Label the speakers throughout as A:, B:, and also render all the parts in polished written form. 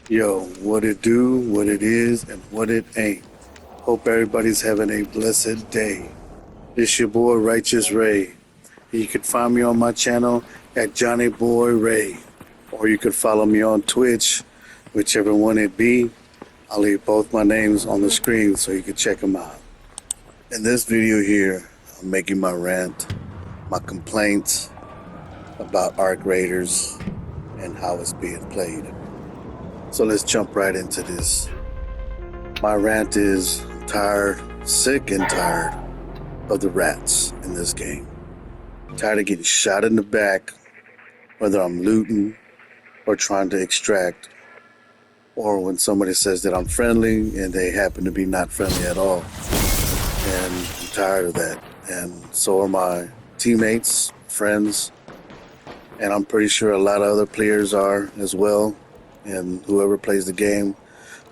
A: Yo, what it do, what it is, and what it ain't. Hope everybody's having a blessed day. This your boy Righteous Ray. You can find me on my channel at Johnny Boy Ray, or you could follow me on Twitch, whichever one it be. I'll leave both my names on the screen so you can check them out. In this video here, I'm making my rant, my complaints about Arc Raiders and how it's being played. So let's jump right into this. My rant is I'm tired, sick and tired of the rats in this game. Tired of getting shot in the back, whether I'm looting or trying to extract, or when somebody says that I'm friendly and they happen to be not friendly at all. And I'm tired of that. And so are my teammates, friends, and I'm pretty sure a lot of other players are as well. And whoever plays the game,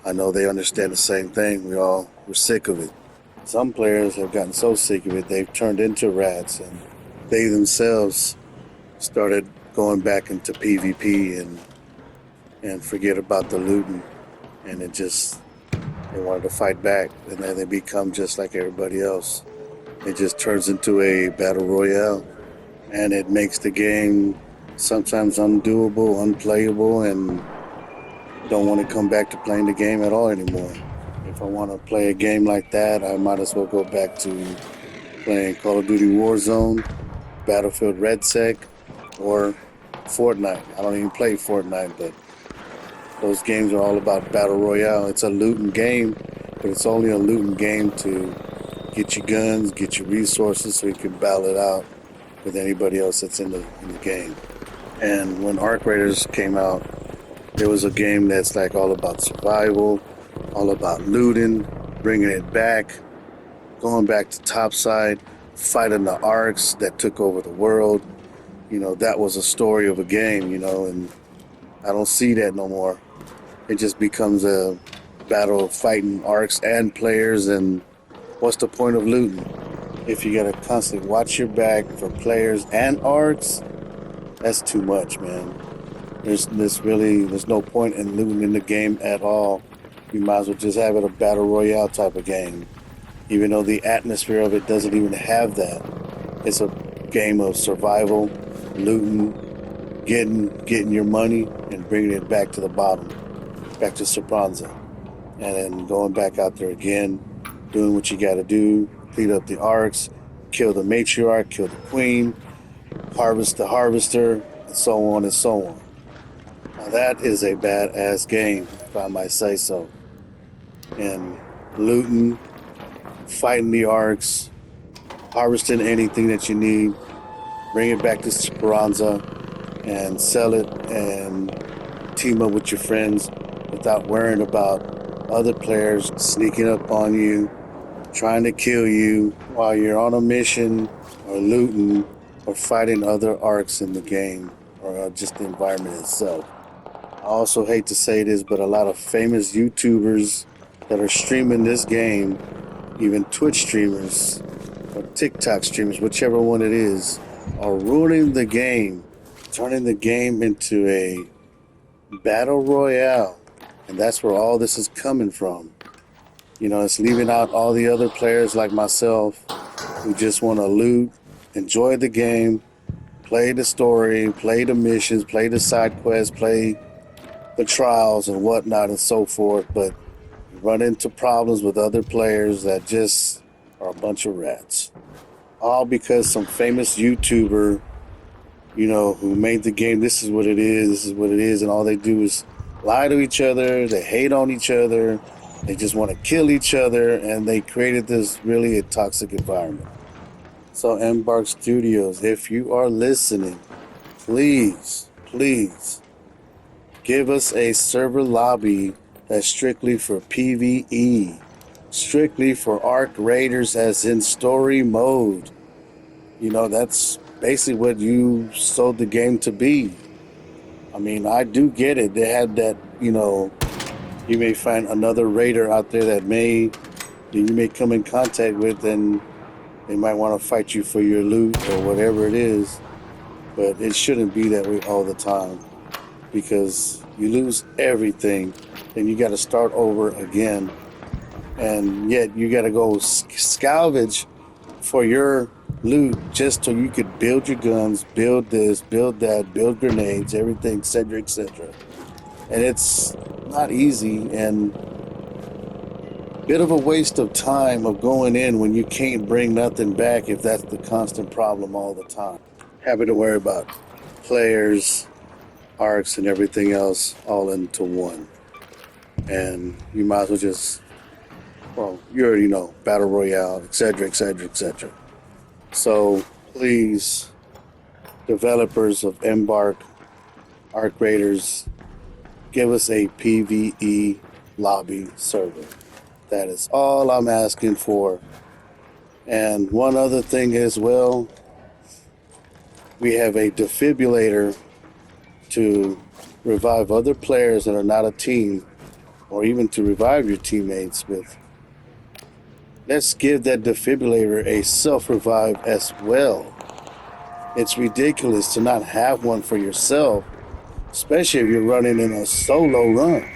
A: I know they understand the same thing. We're sick of it. Some players have gotten so sick of it, they've turned into rats, and they themselves started going back into PvP and forget about the looting. And they wanted to fight back, and then they become just like everybody else. It just turns into a battle royale, and it makes the game sometimes undoable, unplayable, and don't want to come back to playing the game at all anymore. If I want to play a game like that, I might as well go back to playing Call of Duty Warzone, Battlefield RedSec, or Fortnite. I don't even play Fortnite, but those games are all about Battle Royale. It's a looting game, but it's only a looting game to get your guns, get your resources so you can battle it out with anybody else that's in the game. And when Arc Raiders came out, it was a game that's like all about survival, all about looting, bringing it back, going back to topside, fighting the arcs that took over the world. That was a story of a game, and I don't see that no more. It just becomes a battle of fighting arcs and players, and what's the point of looting? If you gotta constantly watch your back for players and arcs, that's too much, man. There's no point in looting in the game at all. You might as well just have it a battle royale type of game, even though the atmosphere of it doesn't even have that. It's a game of survival, looting, getting your money and bringing it back to the bottom, back to Speranza, and then going back out there again, doing what you got to do, clean up the arcs, kill the matriarch, kill the queen, harvest the harvester, and so on and so on. Now that is a badass game, if I might say so. And looting, fighting the arcs, harvesting anything that you need, bring it back to Speranza, and sell it and team up with your friends without worrying about other players sneaking up on you, trying to kill you while you're on a mission or looting or fighting other arcs in the game or just the environment itself. I also hate to say this, but a lot of famous YouTubers that are streaming this game, even Twitch streamers or TikTok streamers, whichever one it is, are ruining the game, turning the game into a battle royale. And that's where all this is coming from. It's leaving out all the other players like myself who just want to loot, enjoy the game, play the story, play the missions, play the side quests, play the trials and whatnot and so forth, but run into problems with other players that just are a bunch of rats. All because some famous YouTuber, who made the game, this is what it is, and all they do is lie to each other, they hate on each other, they just want to kill each other, and they created this really a toxic environment. So EmBark Studios, if you are listening, please give us a server lobby that's strictly for PVE, strictly for Arc Raiders as in story mode. That's basically what you sold the game to be. I mean, I do get it. They had that, you may find another raider out there that you may come in contact with, and they might want to fight you for your loot or whatever it is. But it shouldn't be that way all the time, because You lose everything, then you got to start over again. And yet you got to go salvage for your loot just so you could build your guns, build this, build that, build grenades, everything, etc., etc. And it's not easy and bit of a waste of time of going in when you can't bring nothing back if that's the constant problem all the time. Having to worry about players, arcs, and everything else all into one. And you might as well just, well, you already know, Battle Royale, etc., etc., etc. So please, developers of EmBark, Arc Raiders, give us a PVE lobby server. That is all I'm asking for. And one other thing as well, we have a defibrillator to revive other players that are not a team, or even to revive your teammates with. Let's give that defibrillator a self-revive as well. It's ridiculous to not have one for yourself, especially if you're running in a solo run.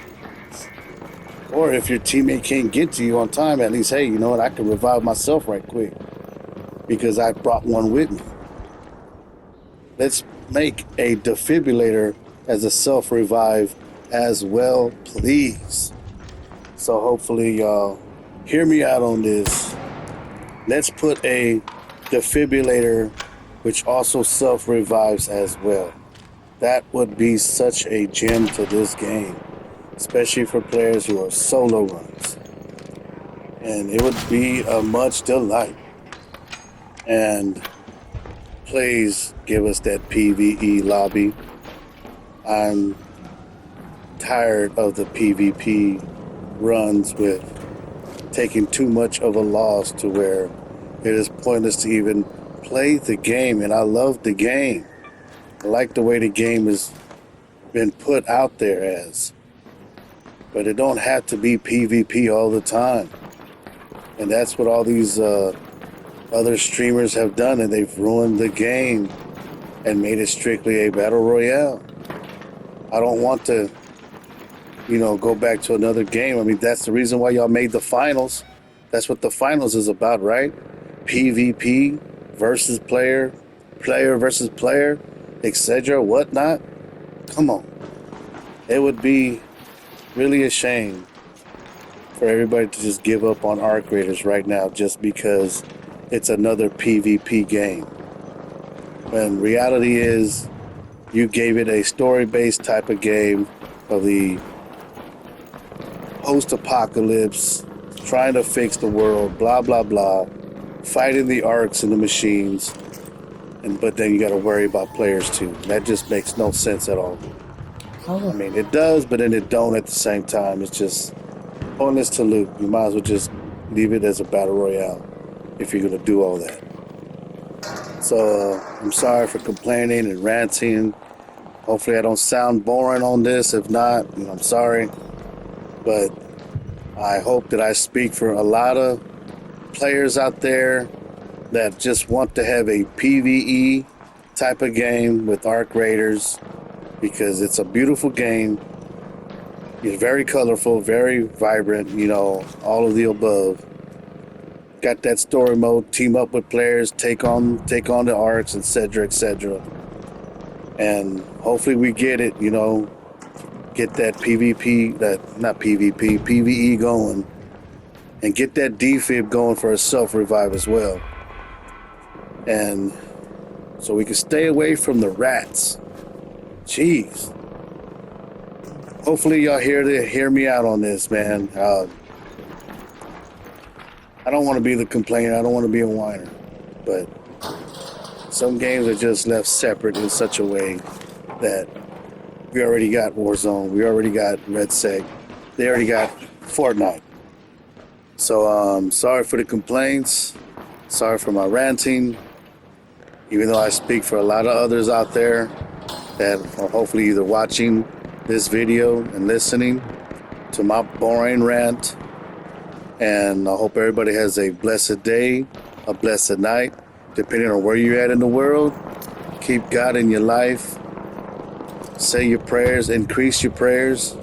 A: Or if your teammate can't get to you on time, at least, hey, you know what, I can revive myself right quick because I brought one with me. Let's make a defibrillator as a self-revive as well, please. So hopefully y'all hear me out on this. Let's put a defibrillator which also self-revives as well. That would be such a gem to this game, especially for players who are solo runs. And it would be a much delight. And please give us that PvE lobby. I'm tired of the PvP runs with taking too much of a loss to where it is pointless to even play the game. And I love the game. I like the way the game has been put out there as. But it don't have to be PvP all the time. And that's what all these other streamers have done, and they've ruined the game and made it strictly a battle royale. I don't want to, go back to another game. I mean, that's the reason why y'all made the finals. That's what the finals is about, right? PvP versus player versus player, etc., whatnot. Come on. It would be really a shame for everybody to just give up on Arc Raiders right now just because it's another PvP game. When reality is, you gave it a story-based type of game of the post-apocalypse, trying to fix the world, blah, blah, blah, fighting the arcs and the machines, but then you got to worry about players too. That just makes no sense at all. I mean, it does, but then it don't at the same time. It's just pointless to loot. You might as well just leave it as a battle royale if you're going to do all that. So I'm sorry for complaining and ranting. Hopefully I don't sound boring on this. If not, I'm sorry. But I hope that I speak for a lot of players out there that just want to have a PvE type of game with Arc Raiders, because it's a beautiful game. It's very colorful, very vibrant, all of the above. Got that story mode, team up with players, take on the arcs, etc., etc. And hopefully we get it, get that PvE going, and get that defib going for a self-revive as well. And so we can stay away from the rats. Jeez. Hopefully y'all hear me out on this, man. I don't want to be the complainer. I don't want to be a whiner. But some games are just left separate in such a way that we already got Warzone. We already got RedSec. They already got Fortnite. So sorry for the complaints. Sorry for my ranting. Even though I speak for a lot of others out there that are hopefully either watching this video and listening to my boring rant. And I hope everybody has a blessed day, a blessed night, depending on where you're at in the world. Keep God in your life. Say your prayers, increase your prayers,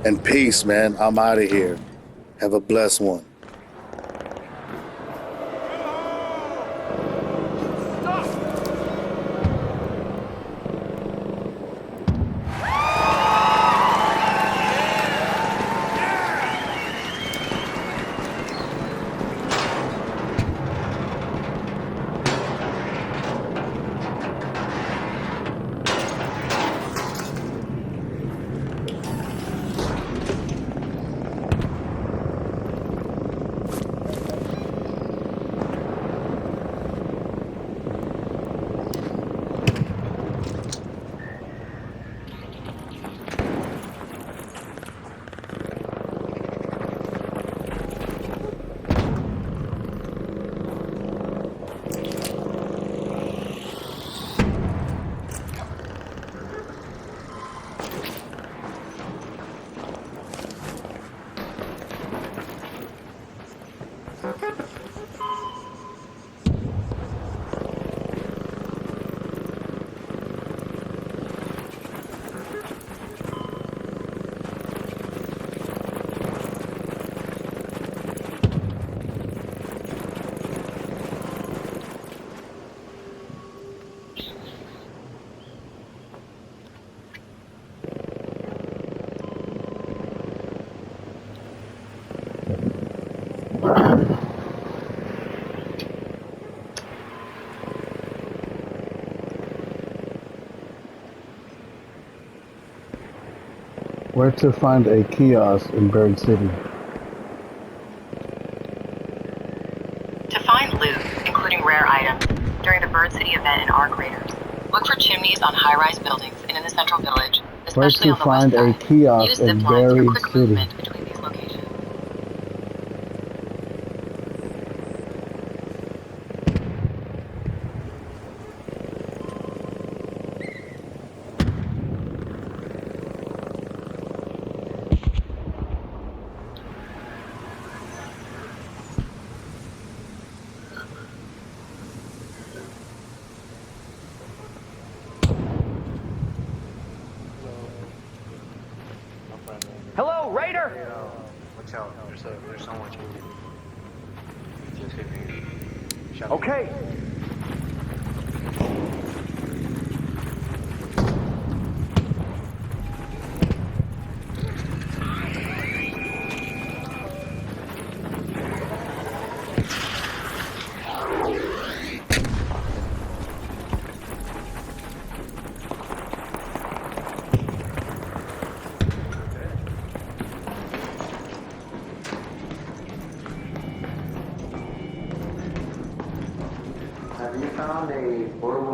A: and peace, man. I'm out of here. Have a blessed one. Where to find a kiosk in Bird City?
B: To find loot, including rare items, during the Bird City event in Arc Raiders, look for chimneys on high-rise buildings and in the central village, especially on the west side.
A: Where to find a kiosk
B: Use
A: in
B: zip lines for
A: Buried
B: quick
A: City?
B: movement between these locations.
C: Hello, Raider!
D: Watch out. There's someone shooting. He just hit me. Shot me.
C: Okay.
D: Have you found a portable